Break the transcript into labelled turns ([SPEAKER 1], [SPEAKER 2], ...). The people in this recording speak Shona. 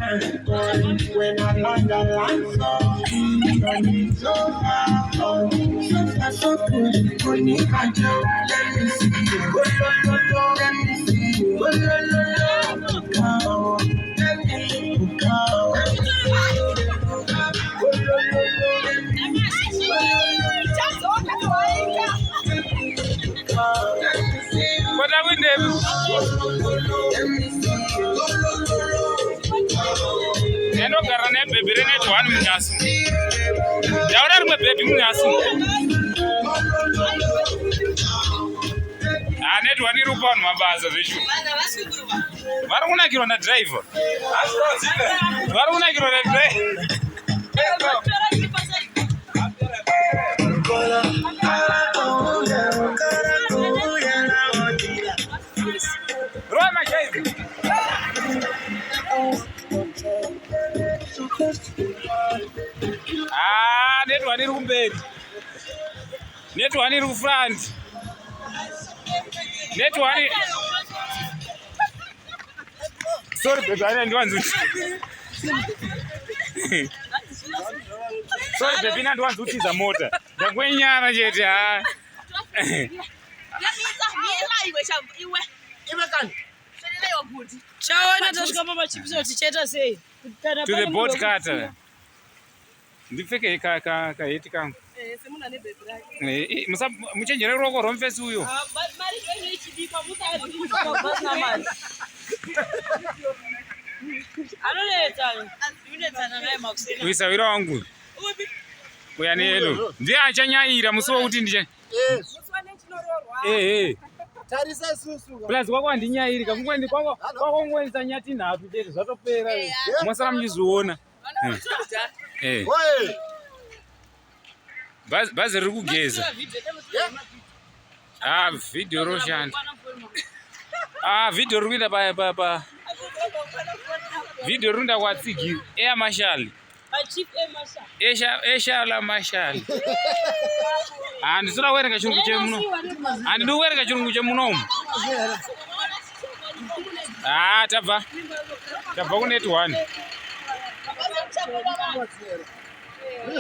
[SPEAKER 1] When I land a land song, it's so far. So good. When you can't tell, let me see you. Let me see you. Let me go.
[SPEAKER 2] What are we doing? I don't got a baby in it. One minute. Now my baby munasu. I need one year upon my bars of issue. Why don't I get on a driver? Why don't I get on a driver? Run my baby. Net one in bed. Net one in front. Net one. Sorry, baby, I don't want to. Sorry, baby, I don't want to see the motor. The way you are, to the boat cutter. The fake ka muchenjere roko romfesi uyo. Uisawira wangu. Kuyani elo. Ndiye achanyaira muso kuti ndiche.
[SPEAKER 1] Tarisa susu.
[SPEAKER 2] Plus kwako andinyairi kakungwendi kwako ngwenza nyati nhapi chete zvatopera. Mwasara muchizoona.
[SPEAKER 1] Oye.
[SPEAKER 2] Bhazi riri kugeza. Video roshanda. Video riri kuenda pa. Video runda kwatsigi. Air Marshal.
[SPEAKER 3] Chief Marshal.
[SPEAKER 2] Eshala Marshal. And sura werenga chungu chemuno. And do werenga chungu chemuno. Tabva. Tabva ku net one.